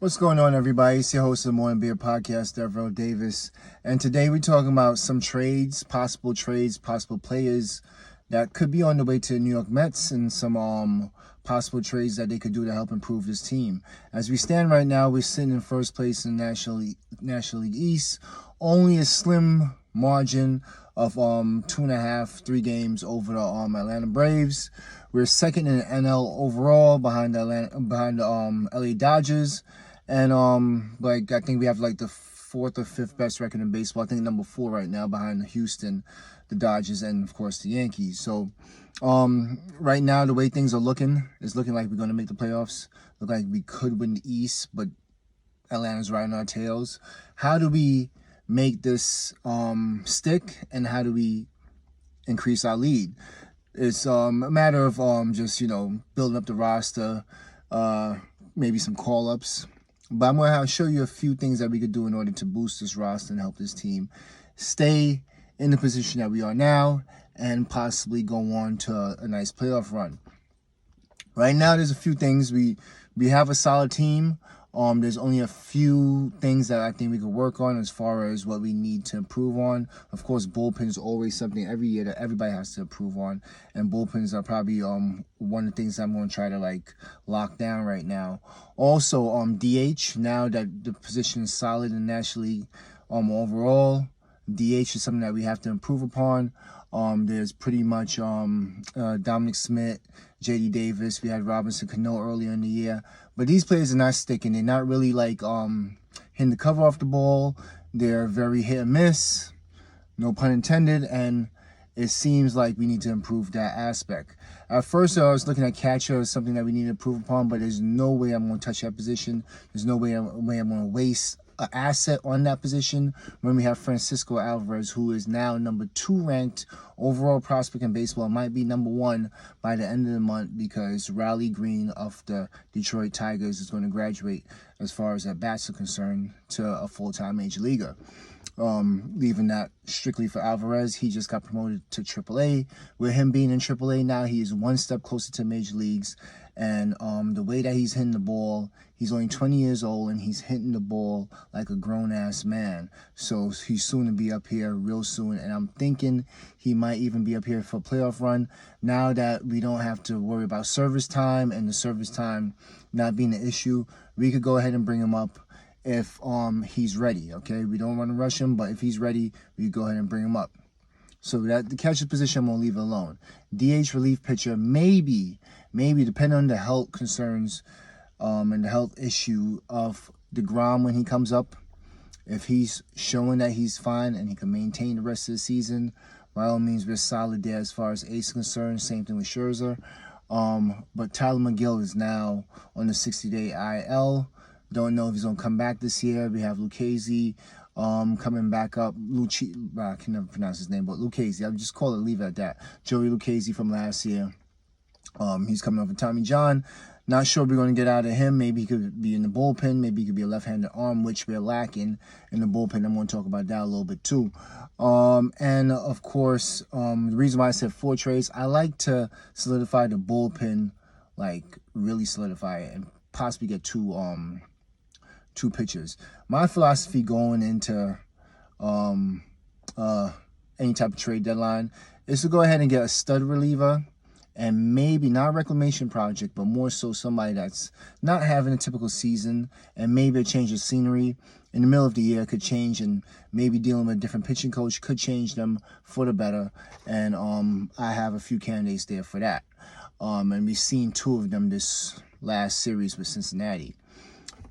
What's going on, everybody? It's your host of the Morning Beer Podcast, Devereaux Davis. And today we're talking about some possible players that could be on the way to the New York Mets, and some possible trades that they could do to help improve this team. As we stand right now, we're sitting in first place in the National League East, only a slim margin of 3 games over the Atlanta Braves. We're second in the NL overall behind the LA Dodgers. And I think we have like the 4th or 5th best record in baseball. I think number 4 right now behind Houston, the Dodgers, and of course the Yankees. So right now the way things are looking, it's looking like we're going to make the playoffs. Look like we could win the East, but Atlanta's riding our tails. How do we make this stick, and how do we increase our lead? It's a matter of just building up the roster, maybe some call-ups. But I'm going to show you a few things that we could do in order to boost this roster and help this team stay in the position that we are now and possibly go on to a nice playoff run. Right now, there's a few things. We have a solid team. There's only a few things that I think we could work on as far as what we need to improve on. Of course, bullpen is always something every year that everybody has to improve on, and bullpens are probably one of the things I'm going to try to lock down right now. Also, DH, now that the position is solid in the National League overall, DH is something that we have to improve upon. There's pretty much Dominic Smith, J.D. Davis. We had Robinson Cano earlier in the year. But these players are not sticking. They're not really hitting the cover off the ball. They're very hit or miss, no pun intended, and it seems like we need to improve that aspect. At first, I was looking at catcher as something that we need to improve upon, but there's no way I'm going to touch that position. There's no way I'm going to waste an asset on that position when we have Francisco Alvarez, who is now number 2 ranked overall prospect in baseball, might be number 1 by the end of the month, because Riley Green of the Detroit Tigers is going to graduate, as far as at bats are concerned, to a full-time major leaguer. Leaving that strictly for Alvarez, he just got promoted to AAA. With him being in AAA now, he is one step closer to major leagues. And the way that he's hitting the ball, he's only 20 years old, and he's hitting the ball like a grown-ass man. So he's soon to be up here real soon, and I'm thinking he might even be up here for a playoff run. Now that we don't have to worry about service time, and the service time not being an issue, we could go ahead and bring him up if he's ready, okay? We don't want to rush him, but if he's ready, we go ahead and bring him up. So that the catcher position, I'm going to leave it alone. DH relief pitcher, maybe, depending on the health concerns and the health issue of DeGrom when he comes up. If he's showing that he's fine and he can maintain the rest of the season, by all means, we're solid there as far as ace is concerned. Same thing with Scherzer. But Tyler McGill is now on the 60-day IL. Don't know if he's going to come back this year. We have Lucchesi coming back up. I can never pronounce his name, but Lucchesi. I'll just leave it at that. Joey Lucchesi from last year. He's coming over Tommy John. Not sure we're going to get out of him. Maybe he could be in the bullpen. Maybe he could be a left-handed arm, which we're lacking in the bullpen. I'm going to talk about that a little bit too. And of course, the reason why I said 4 trades, I like to solidify the bullpen, really solidify it, and possibly get 2 pitchers. My philosophy going into any type of trade deadline is to go ahead and get a stud reliever, and maybe not a reclamation project, but more so somebody that's not having a typical season, and maybe a change of scenery in the middle of the year could change, and maybe dealing with a different pitching coach could change them for the better. And I have a few candidates there for that. And we've seen 2 of them this last series with Cincinnati.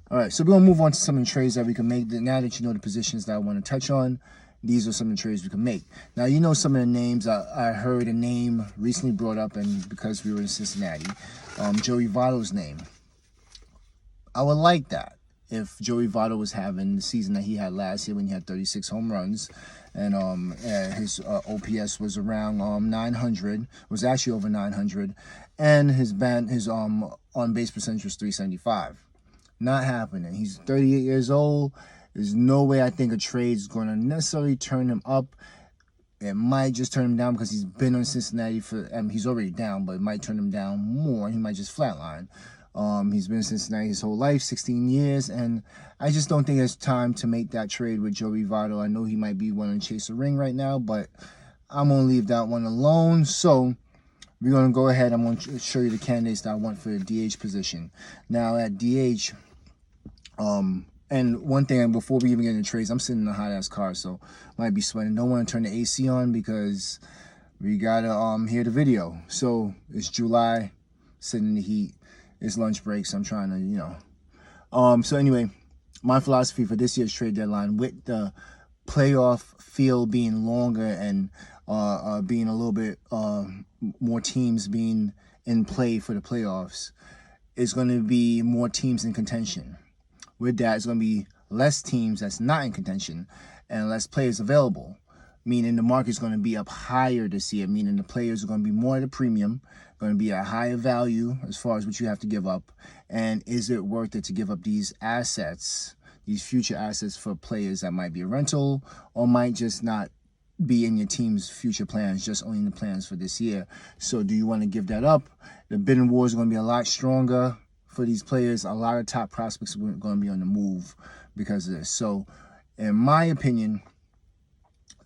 All right, so we're going to move on to some of the trades that we can make. Now that you know the positions that I want to touch on, these are some of the trades we can make. Now, you know some of the names. I heard a name recently brought up, and because we were in Cincinnati, Joey Votto's name. I would like that if Joey Votto was having the season that he had last year when he had 36 home runs, and his OPS was around 900, was actually over 900, and his on-base percentage was 375. Not happening. He's 38 years old. There's no way I think a trade's going to necessarily turn him up. It might just turn him down because he's been on Cincinnati he's already down, but it might turn him down more. He might just flatline. He's been in Cincinnati his whole life, 16 years, and I just don't think it's time to make that trade with Joey Votto. I know he might be wanting to chase a ring right now, but I'm going to leave that one alone. So we're going to go ahead. I'm going to show you the candidates that I want for the DH position. Now at DH, and one thing before we even get into trades, I'm sitting in a hot-ass car, so might be sweating. Don't want to turn the AC on because we got to hear the video. So it's July, sitting in the heat. It's lunch break, so I'm trying to, So anyway, my philosophy for this year's trade deadline, with the playoff field being longer and being a little bit more teams being in play for the playoffs, is going to be more teams in contention. With that, it's going to be less teams that's not in contention and less players available, meaning the market's going to be up higher this year, meaning the players are going to be more at a premium, going to be a higher value as far as what you have to give up. And is it worth it to give up these assets, these future assets, for players that might be a rental or might just not be in your team's future plans, just only in the plans for this year? So do you want to give that up? The bidding war is going to be a lot stronger for these players. A lot of top prospects are going to be on the move because of this. So in my opinion,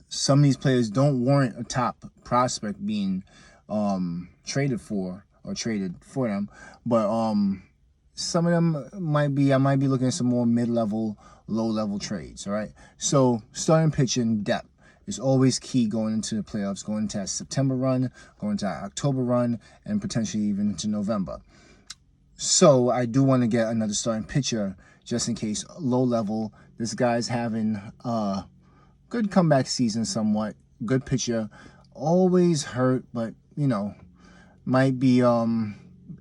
some of these players don't warrant a top prospect being traded for them, but some of them might be. I might be looking at some more mid-level, low-level trades. All right. So starting pitching depth is always key going into the playoffs, going into a September run, going into an October run, and potentially even into November. So I do want to get another starting pitcher just in case. Low level, this guy's having a good comeback season somewhat. Good pitcher, always hurt, but might be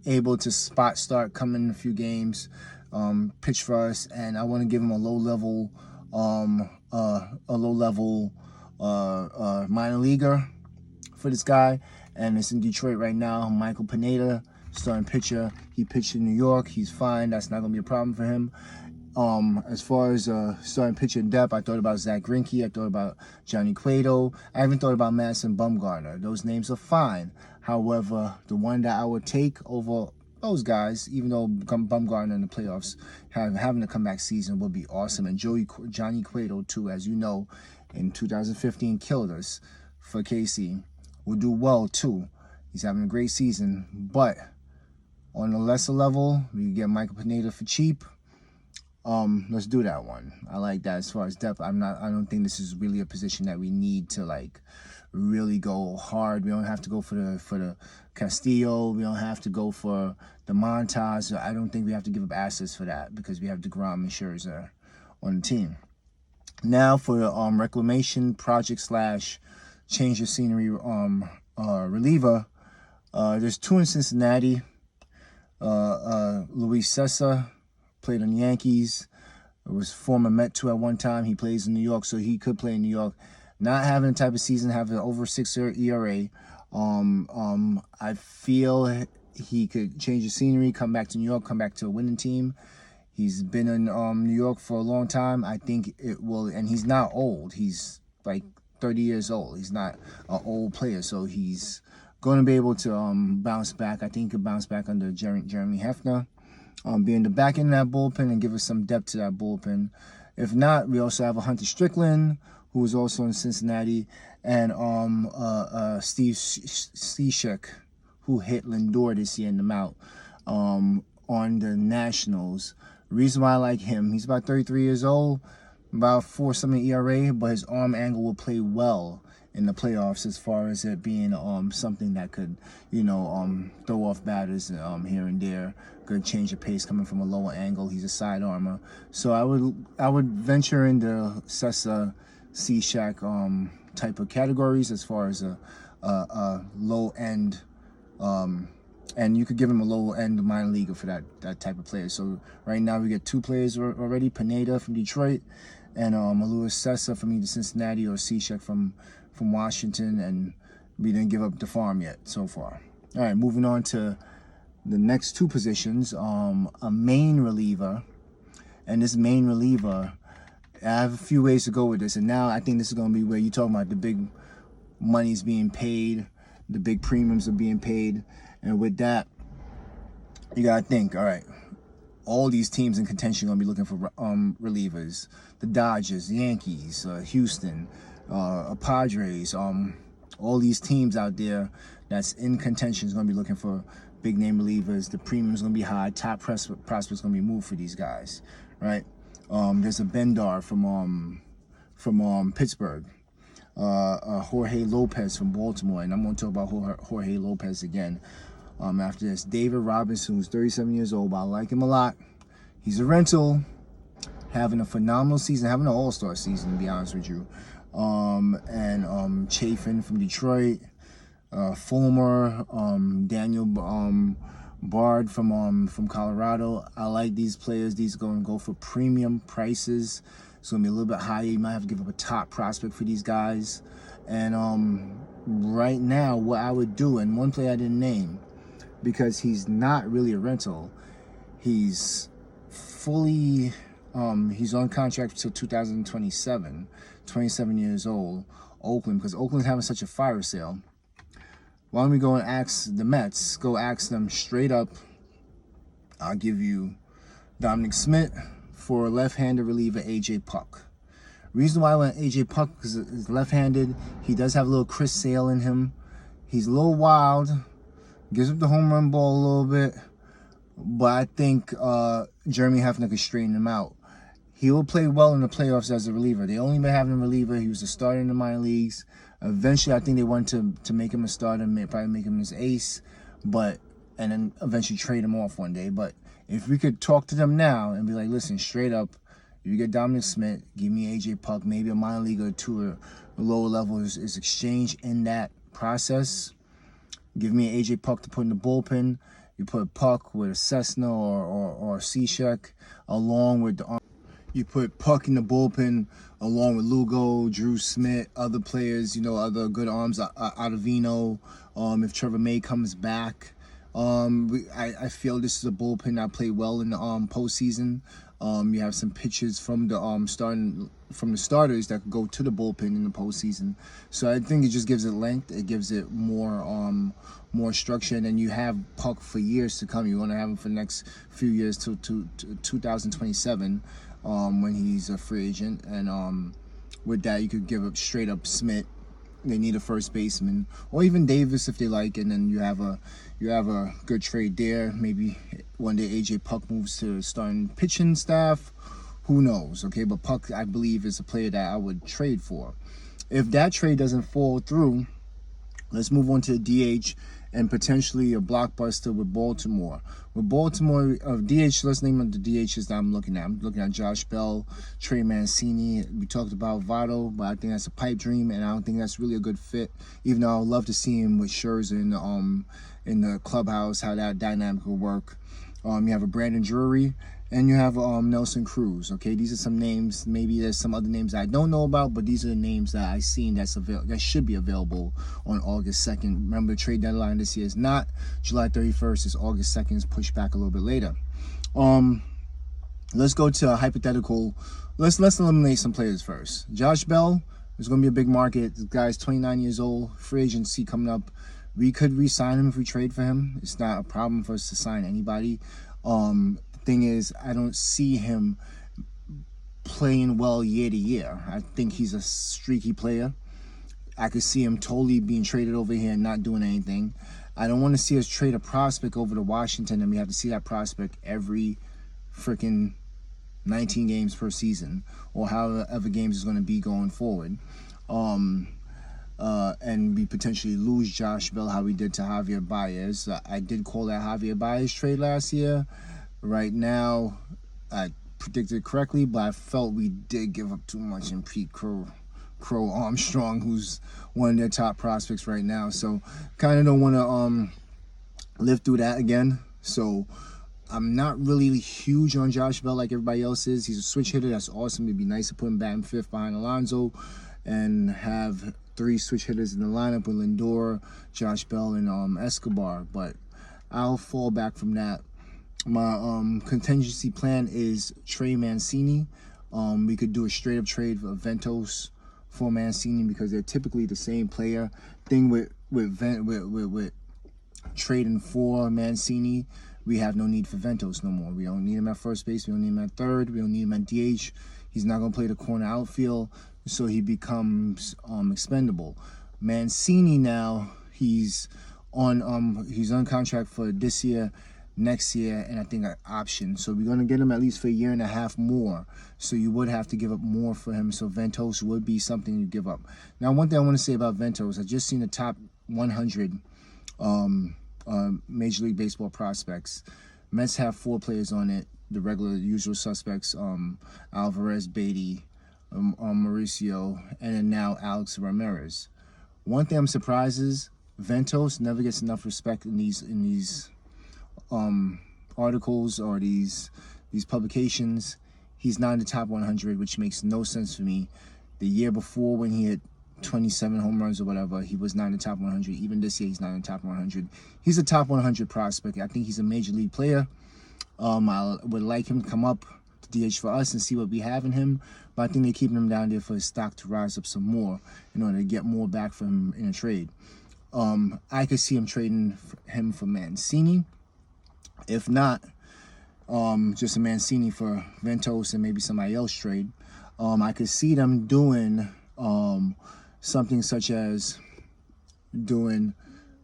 able to spot start, come in a few games, pitch for us, and I want to give him a low level minor leaguer for this guy, and it's in Detroit right now. Michael Pineda, starting pitcher. He pitched in New York. He's fine. That's not gonna be a problem for him. As far as starting pitcher depth, I thought about Zach Greinke. I thought about Johnny Cueto. I even thought about Madison Bumgarner. Those names are fine. However, the one that I would take over those guys, even though Bumgarner in the playoffs having a comeback season would be awesome, and Johnny Cueto too, as you know, in 2015 killed us for KC, will do well too. He's having a great season, but on a lesser level, we can get Michael Pineda for cheap. Let's do that one. I like that. As far as depth, I don't think this is really a position that we need to really go hard. We don't have to go for the Castillo. We don't have to go for the Montas. I don't think we have to give up assets for that because we have DeGrom and Scherzer on the team. Now for the reclamation project / change of scenery reliever. There's two in Cincinnati. Luis Cessa played on the Yankees. It was former Met too at one time. He plays in New York, so he could play in New York. Not having the type of season, having over 6 ERA. I feel he could change the scenery, come back to New York, come back to a winning team. He's been in New York for a long time. I think it will, and he's not old. He's like 30 years old. He's not an old player, so he's going to be able to bounce back. I think he could bounce back under Jeremy Hefner. Be in the back end of that bullpen and give us some depth to that bullpen. If not, we also have a Hunter Strickland, who is also in Cincinnati, and Steve Cishek, who hit Lindor this year in the mount on the Nationals. Reason why I like him, he's about 33 years old, about 4-something ERA, but his arm angle will play well in the playoffs as far as it being something that could, throw off batters here and there. Good change of pace coming from a lower angle. He's a side armor. So I would venture into Cessa, Cishek type of categories as far as a low end, and you could give him a low end minor leaguer for that type of player. So right now we get 2 players already: Pineda from Detroit and Luis Cessa from either Cincinnati or Cishek from Washington, and we didn't give up the farm yet so far. All right, moving on to the next 2 positions. A main reliever, and this main reliever, I have a few ways to go with this, and now I think this is going to be where you're talking about the big money's being paid, the big premiums are being paid, and with that, you gotta think, all right, all these teams in contention are gonna be looking for relievers. The Dodgers, the Yankees, Houston, Padres, all these teams out there that's in contention is gonna be looking for big name relievers. The premium's gonna be high. Top prospects gonna be moved for these guys, right? There's a Bendar from Pittsburgh. Jorge Lopez from Baltimore, and I'm going to talk about Jorge Lopez again after this. David Robinson, who's 37 years old, but I like him a lot. He's a rental, having a phenomenal season, having an all-star season, to be honest with you. Chafin from Detroit, Fulmer, Daniel Bard from Colorado. I like these players. These are going to go for premium prices. It's going to be a little bit higher. You might have to give up a top prospect for these guys. And right now, what I would do, and one player I didn't name, because he's not really a rental. He's fully, he's on contract until 2027, 27 years old. Oakland, because Oakland's having such a fire sale. Why don't we go and ask the Mets? Go ask them straight up. I'll give you Dominic Smith for left-handed reliever AJ Puck. Reason why I went AJ Puck, because he's left-handed. He does have a little Chris Sale in him. He's a little wild. Gives up the home run ball a little bit. But I think Jeremy Hefner could straighten him out. He will play well in the playoffs as a reliever. They only been having him a reliever. He was a starter in the minor leagues. Eventually, I think they wanted to make him a starter, probably make him his ace, and then eventually trade him off one day. But if we could talk to them now and be like, listen, straight up, you get Dominic Smith, give me AJ Puck, maybe a minor league or two or a lower level is exchanged in that process. Give me AJ Puck to put in the bullpen. You put Puck with a Cessna or Cishek along with the. You put Puck in the bullpen along with Lugo, Drew Smith, other players, other good arms, Ottavino. If Trevor May comes back, I feel this is a bullpen that played well in the postseason. You have some pitchers from the starters that could go to the bullpen in the postseason. So I think it just gives it length. It gives it more structure, and then you have Puck for years to come. You want to have him for the next few years till 2027. When he's a free agent, and with that you could give up straight up Smith. They need a first baseman, or even Davis if they like, and then you have a good trade there. Maybe one day AJ Puck moves to starting pitching staff. Who knows? Okay, but Puck, I believe, is a player that I would trade for. If that trade doesn't fall through, let's move on to the DH and potentially a blockbuster with Baltimore. With Baltimore, DH, let's name the DHs that I'm looking at. I'm looking at Josh Bell, Trey Mancini. We talked about Votto, but I think that's a pipe dream, and I don't think that's really a good fit. Even though I would love to see him with Scherzer in the clubhouse, how that dynamic will work. You have a Brandon Drury, and you have Nelson Cruz. Okay, these are some names. Maybe there's some other names that I don't know about, but these are the names that I've seen that should be available on August 2nd. Remember, the trade deadline this year is not July 31st. It's August 2nd. It's pushed back a little bit later. Let's go to a hypothetical. Let's eliminate some players first. Josh Bell is going to be a big market. The guy's 29 years old. Free agency coming up. We could re-sign him if we trade for him. It's not a problem for us to sign anybody. The thing is, I don't see him playing well year to year. I think he's a streaky player. I could see him totally being traded over here and not doing anything. I don't want to see us trade a prospect over to Washington and we have to see that prospect every freaking 19 games per season or however games is going to be going forward. And we potentially lose Josh Bell how we did to Javier Baez. I did call that Javier Baez trade last year. Right now, I predicted correctly, but I felt we did give up too much in Pete Crow Armstrong, who's one of their top prospects right now. So kind of don't want to live through that again. So I'm not really huge on Josh Bell like everybody else is. He's a switch hitter. That's awesome. It'd be nice to put him batting fifth behind Alonso and have 3 switch hitters in the lineup with Lindor, Josh Bell, and Escobar. But I'll fall back from that. My contingency plan is Trey Mancini. We could do a straight up trade of Ventos for Mancini because they're typically the same player. Thing with trading for Mancini we have no need for Ventos no more. We don't need him at first base. We don't need him at third. We don't need him at DH. He's not going to play the corner outfield, so he becomes expendable. Mancini now, he's on contract for this year, next year, and I think an option. So we're going to get him at least for a year and a half more. So you would have to give up more for him. So Ventos would be something you give up. Now, one thing I want to say about Ventos, I just seen the top 100 Major League Baseball prospects. Mets have 4 players on it, the regular usual suspects, Alvarez, Beatty, Mauricio, and then now Alex Ramirez. One thing I'm surprised is Ventos never gets enough respect in these articles or these publications. He's not in the top 100, which makes no sense for me. The year before, when he hit 27 home runs or whatever, he was not in the top 100. Even this year, he's not in the top 100. He's a top 100 prospect. I think he's a major league player. I would like him to come up to DH for us and see what we have in him. But I think they're keeping him down there for his stock to rise up some more in order to get more back from him in a trade. I could see him trading him for Mancini. If not, just a Mancini for Ventos and maybe somebody else trade. I could see them doing something such as doing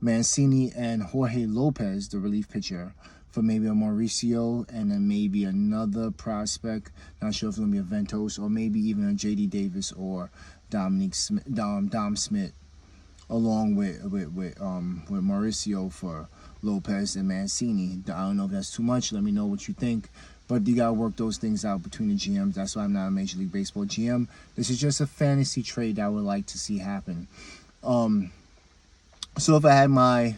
Mancini and Jorge Lopez, the relief pitcher, for maybe a Mauricio and then maybe another prospect. Not sure if it's going to be a Ventos or maybe even a J.D. Davis or Dom Smith, along with Mauricio for Lopez and Mancini. I don't know if that's too much. Let me know what you think. But you got to work those things out between the GMs. That's why I'm not a Major League Baseball GM. This is just a fantasy trade that I would like to see happen. So if I had my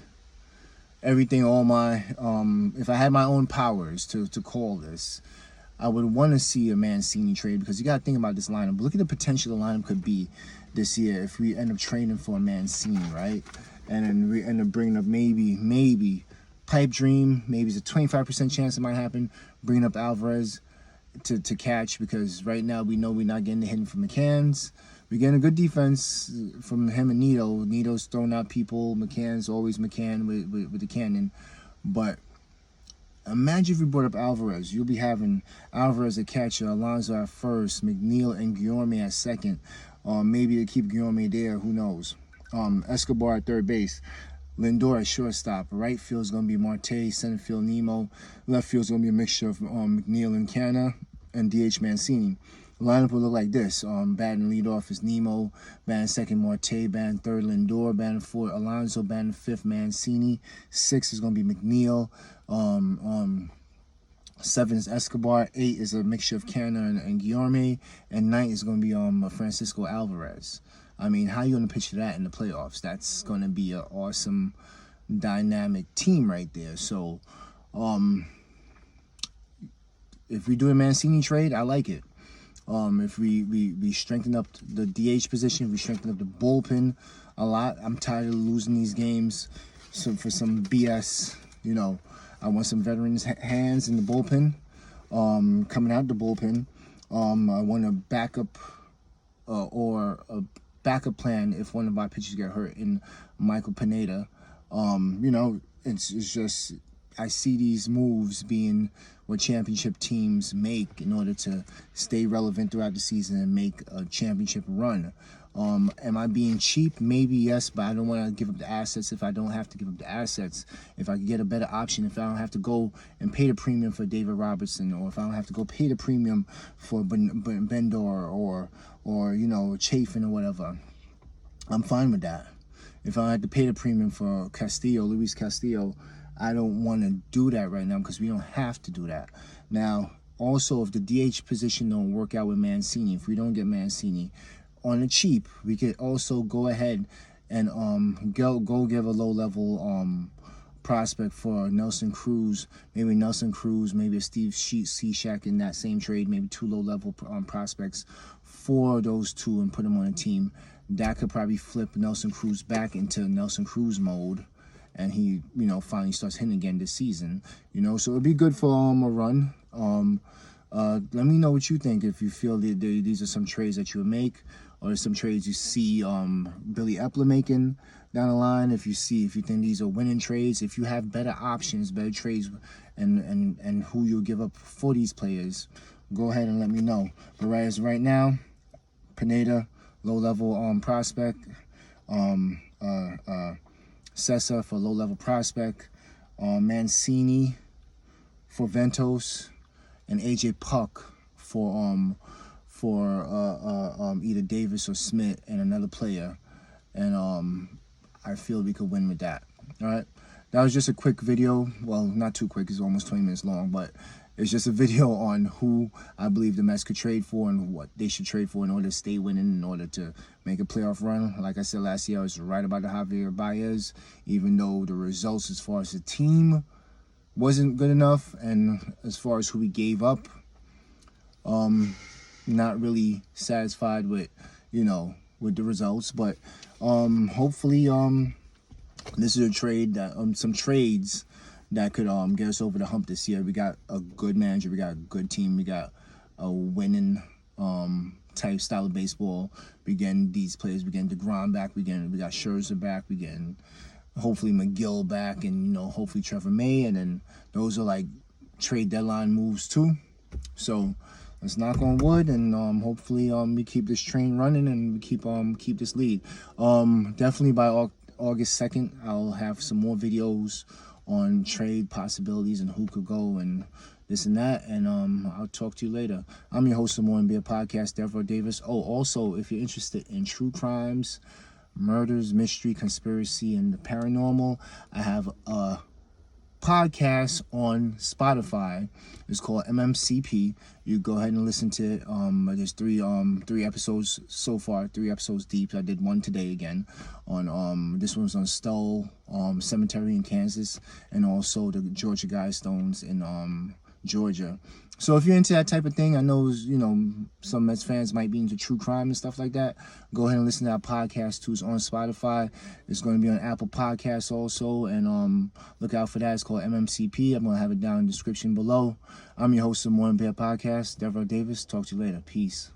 everything, if I had my own powers to call this, I would want to see a Mancini trade, because you got to think about this lineup. Look at the potential the lineup could be this year if we end up trading for a Mancini, right? And then we end up bringing up maybe pipe dream. Maybe it's a 25% chance it might happen. Bringing up Alvarez to catch, because right now we know we're not getting the hitting from McCann's. We're getting a good defense from him and Nito. Nito's throwing out people. McCann's always McCann with the cannon. But imagine if we brought up Alvarez. You'll be having Alvarez at catcher, Alonso at first, McNeil and Guillorme at second. Maybe to keep Guillorme there, who knows. Escobar at third base. Lindor at shortstop. Right field's going to be Marte, center field Nemo. Left field's going to be a mixture of McNeil and Canna and DH Mancini. The lineup will look like this. Batting leadoff is Nemo. Batting second, Marte. Batting third, Lindor. Batting fourth, Alonso. Batting fifth, Mancini. Sixth is going to be McNeil. Seven is Escobar. 8 is a mixture of Canna and Guillorme. And 9 is going to be Francisco Alvarez. I mean, how are you going to picture that in the playoffs? That's going to be an awesome, dynamic team right there. So, if we do a Mancini trade, I like it. If we strengthen up the DH position, we strengthen up the bullpen a lot. I'm tired of losing these games for some BS. You know, I want some veterans' hands in the bullpen, coming out the bullpen. I want a backup or a backup plan if one of our pitchers get hurt in Michael Pineda. You know, it's just, I see these moves being what championship teams make in order to stay relevant throughout the season and make a championship run. Am I being cheap? Maybe yes, but I don't want to give up the assets if I don't have to give up the assets. If I could get a better option, if I don't have to go and pay the premium for David Robertson, or if I don't have to go pay the premium for Bendor or you know, Chafin or whatever, I'm fine with that. If I had to pay the premium for Luis Castillo, I don't want to do that right now, because we don't have to do that. Now, also, if the DH position don't work out with Mancini, if we don't get Mancini on the cheap, we could also go ahead and go give a low-level prospect for Nelson Cruz. Maybe Nelson Cruz, maybe a Steve Cishek in that same trade, maybe 2 low-level prospects for those two and put them on a team. That could probably flip Nelson Cruz back into Nelson Cruz mode, and he, you know, finally starts hitting again this season. You know, so it'd be good for a run. Let me know what you think, if you feel that these are some trades that you would make. or some trades you see Billy Epler making down the line. If you think these are winning trades, if you have better options, better trades, and who you'll give up for these players, go ahead and let me know. But right now, Pineda, low-level prospect, Sessa for low-level prospect, Mancini for Ventos, and AJ Puck for either Davis or Smith and another player. And I feel we could win with that. All right, that was just a quick video. Well, not too quick, it's almost 20 minutes long, but it's just a video on who I believe the Mets could trade for and what they should trade for in order to stay winning, in order to make a playoff run. Like I said last year, I was right about the Javier Baez, even though the results as far as the team wasn't good enough, and as far as who we gave up, not really satisfied with, with the results. But hopefully this is a trade that some trades that could get us over the hump this year. We got a good manager, we got a good team, we got a winning type style of baseball. These players getting DeGrom back, we got Scherzer back, we getting hopefully McGill back, and hopefully Trevor May, and then those are like trade deadline moves too. So let's knock on wood, and hopefully we keep this train running, and we keep this lead. Definitely by August 2nd, I'll have some more videos on trade possibilities and who could go and this and that, and I'll talk to you later. I'm your host of Morning Beer Podcast, Devereaux Davis. Oh, also, if you're interested in true crimes, murders, mystery, conspiracy, and the paranormal, I have a podcast on Spotify. It's called MMCP. You go ahead and listen to it. There's three episodes so far, 3 episodes deep. I did one today again on this one's on Stowe Cemetery in Kansas, and also the Georgia Guidestones in Georgia. So if you're into that type of thing, I know some Mets fans might be into true crime and stuff like that. Go ahead and listen to that podcast too. It's on Spotify. It's going to be on Apple Podcasts also, and look out for that. It's called MMCP. I'm going to have it down in the description below. I'm your host of Morning Beer Podcast, Devereaux Davis. Talk to you later. Peace.